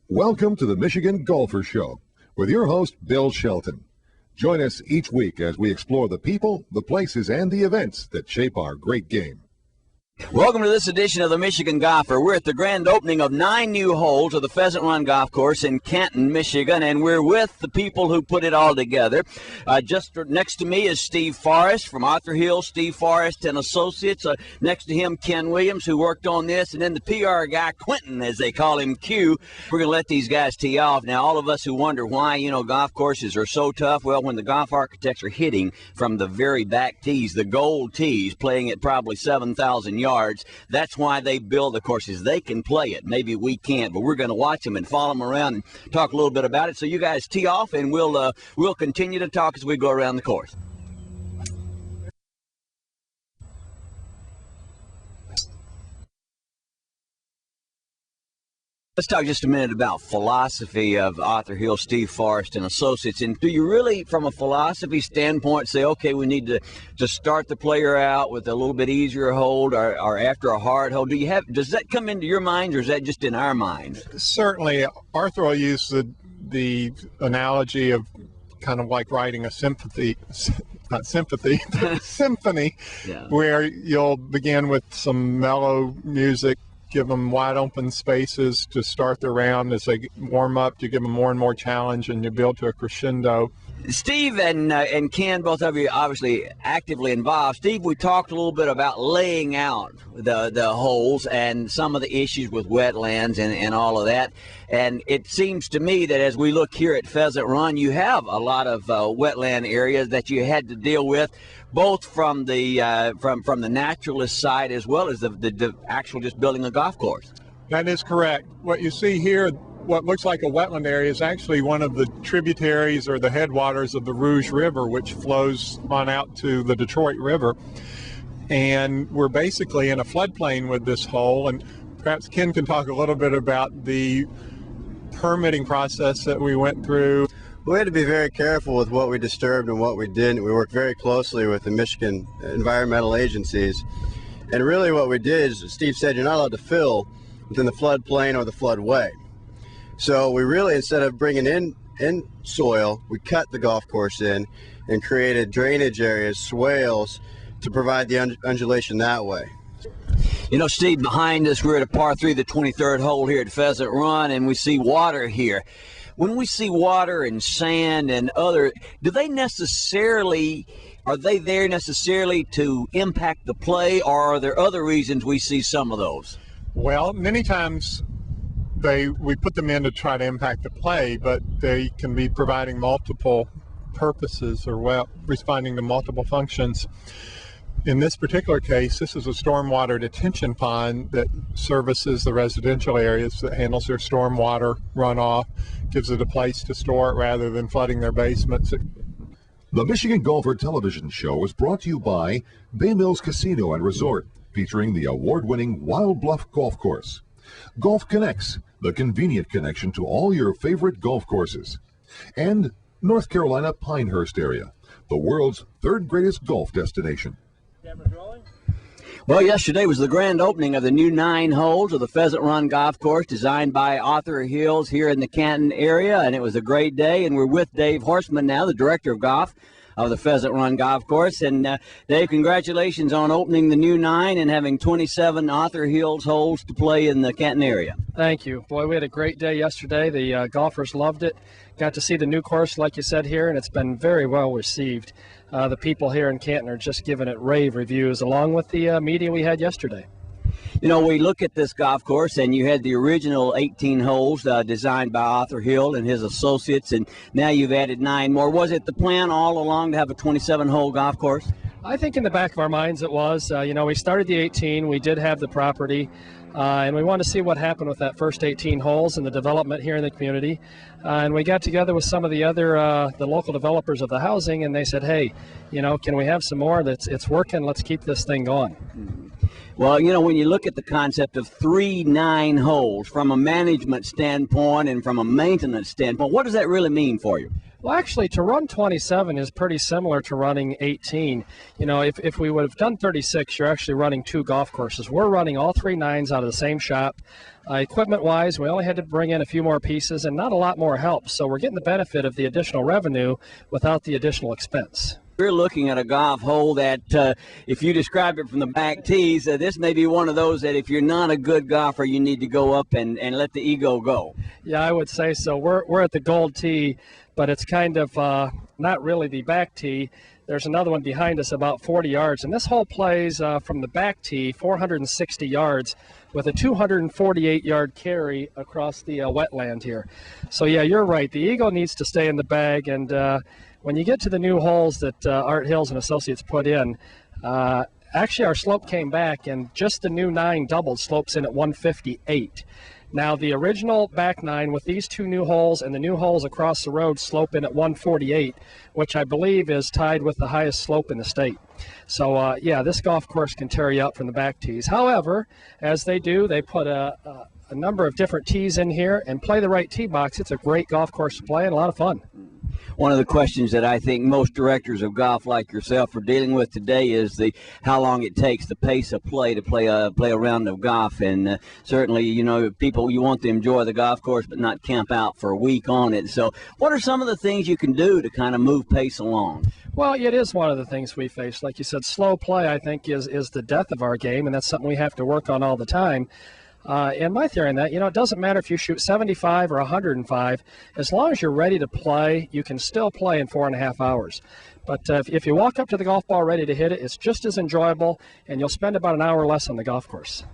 Welcome to the Michigan Golfer Show with your host, Bill Shelton. Join us each week as we explore the people, the places, and the events that shape our great game. Welcome to this edition of the Michigan Golfer. We're at the grand opening of 9 new holes of the Pheasant Run Golf Course in Canton, Michigan, and we're with the people who put it all together. Just next to me is Steve Forrest from Arthur Hills, Steve Forrest and Associates. Next to him, Ken Williams, who worked on this, and then the PR guy, Quentin, as they call him, Q. We're going to let these guys tee off. Now, all of us who wonder why, golf courses are so tough, well, when the golf architects are hitting from the very back tees, the gold tees, playing at probably 7,000 yards, that's why they build the courses. They can play it. Maybe we can't, but we're going to watch them and follow them around and talk a little bit about it. So you guys tee off, and we'll continue to talk as we go around the course. Let's talk just a minute about philosophy of Arthur Hills, Steve Forrest and Associates. And do you really, from a philosophy standpoint, say, okay, we need to start the player out with a little bit easier hold or after a hard hold? Does that come into your mind, or is that just in our minds? Certainly. Arthur will use the analogy of kind of like writing a symphony, yeah, where you'll begin with some mellow music, give them wide open spaces to start the round. As they warm up, you give them more and more challenge, and you build to a crescendo. Steve and Ken, both of you obviously actively involved. Steve, we talked a little bit about laying out the holes and some of the issues with wetlands and all of that. And it seems to me that as we look here at Pheasant Run, you have a lot of wetland areas that you had to deal with, both from the naturalist side as well as the actual just building a golf course. That is correct. What you see here, what looks like a wetland area, is actually one of the tributaries or the headwaters of the Rouge River, which flows on out to the Detroit River. And we're basically in a floodplain with this hole, and perhaps Ken can talk a little bit about the permitting process that we went through. We had to be very careful with what we disturbed and what we didn't. We worked very closely with the Michigan environmental agencies. And really what we did is, as Steve said, you're not allowed to fill within the floodplain or the floodway. So we really, instead of bringing in soil, we cut the golf course in and created drainage areas, swales, to provide the undulation that way. Steve, behind us, we're at a par 3, the 23rd hole here at Pheasant Run, and we see water here. When we see water and sand and other, are they there necessarily to impact the play, or are there other reasons we see some of those? Well, many times we put them in to try to impact the play, but they can be providing multiple purposes or responding to multiple functions. In this particular case, this is a stormwater detention pond that services the residential areas, that handles their stormwater runoff, gives it a place to store it rather than flooding their basements. The Michigan Golfer television show is brought to you by Bay Mills Casino and Resort, featuring the award-winning Wild Bluff Golf Course. Golf Connects, the convenient connection to all your favorite golf courses. And North Carolina Pinehurst area, the world's 3rd greatest golf destination. Well, yesterday was the grand opening of the new 9 holes of the Pheasant Run Golf Course, designed by Arthur Hills here in the Canton area, and it was a great day. And we're with Dave Horstman now, the director of golf of the Pheasant Run Golf Course. And Dave, congratulations on opening the new 9 and having 27 Arthur Hills holes to play in the Canton area. Thank you. Boy, we had a great day yesterday. The golfers loved it. Got to see the new course, like you said here, and it's been very well received. The people here in Canton are just giving it rave reviews, along with the meeting we had yesterday. We look at this golf course, and you had the original 18 holes designed by Arthur Hill and his associates, and now you've added 9 more. Was it the plan all along to have a 27-hole golf course? I think in the back of our minds it was. We started the 18. We did have the property. And we wanted to see what happened with that first 18 holes and the development here in the community. And we got together with some of the other, the local developers of the housing, and they said, hey, can we have some more? It's working. Let's keep this thing going. Well, you know, when you look at the concept of 3 9-holes from a management standpoint and from a maintenance standpoint, what does that really mean for you? Well, actually, to run 27 is pretty similar to running 18. You know, if we would have done 36, you're actually running 2 golf courses. We're running all 3 9s out of the same shop. Equipment-wise, we only had to bring in a few more pieces and not a lot more help. So we're getting the benefit of the additional revenue without the additional expense. We're looking at a golf hole that, if you describe it from the back tees, this may be one of those that if you're not a good golfer, you need to go up and let the ego go. Yeah, I would say so. We're at the gold tee, but it's kind of not really the back tee. There's another one behind us about 40 yards, and this hole plays from the back tee 460 yards with a 248-yard carry across the wetland here. So, yeah, you're right. The eagle needs to stay in the bag, and when you get to the new holes that Art Hills and Associates put in, actually our slope came back, and just the new 9 doubled slopes in at 158. Now, the original back 9 with these 2 new holes and the new holes across the road slope in at 148, which I believe is tied with the highest slope in the state. So, yeah, this golf course can tear you up from the back tees. However, as they do, they put a number of different tees in here and play the right tee box. It's a great golf course to play and a lot of fun. One of the questions that I think most directors of golf like yourself are dealing with today is how long it takes, the pace of play to play a round of golf. And certainly, you know, people, you want to enjoy the golf course but not camp out for a week on it. So what are some of the things you can do to kind of move pace along? Well, it is one of the things we face. Like you said, slow play, I think, is the death of our game, and that's something we have to work on all the time. And my theory on that, you know, it doesn't matter if you shoot 75 or 105. As long as you're ready to play, you can still play in 4.5 hours. But if you walk up to the golf ball ready to hit it, it's just as enjoyable, and you'll spend about an hour less on the golf course.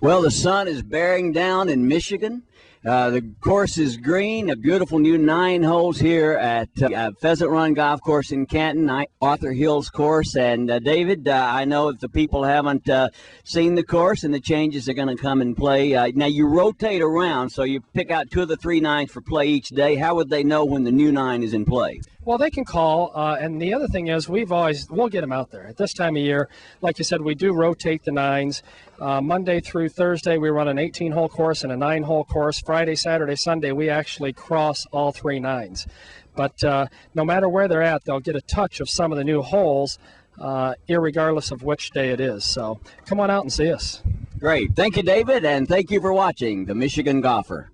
Well, the sun is bearing down in Michigan. The course is green, a beautiful new 9 holes here at Pheasant Run Golf Course in Canton, Arthur Hills course. And David, I know if the people haven't seen the course and the changes are going to come and play. Now you rotate around, so you pick out 2 of the 3 9s for play each day. How would they know when the new 9 is in play? Well, they can call, and the other thing is we'll get them out there. At this time of year, like you said, we do rotate the 9s. Monday through Thursday, we run an 18-hole course and a 9-hole course. Friday, Saturday, Sunday, we actually cross all 3 9s. But no matter where they're at, they'll get a touch of some of the new holes, irregardless of which day it is. So come on out and see us. Great. Thank you, David, and thank you for watching The Michigan Golfer.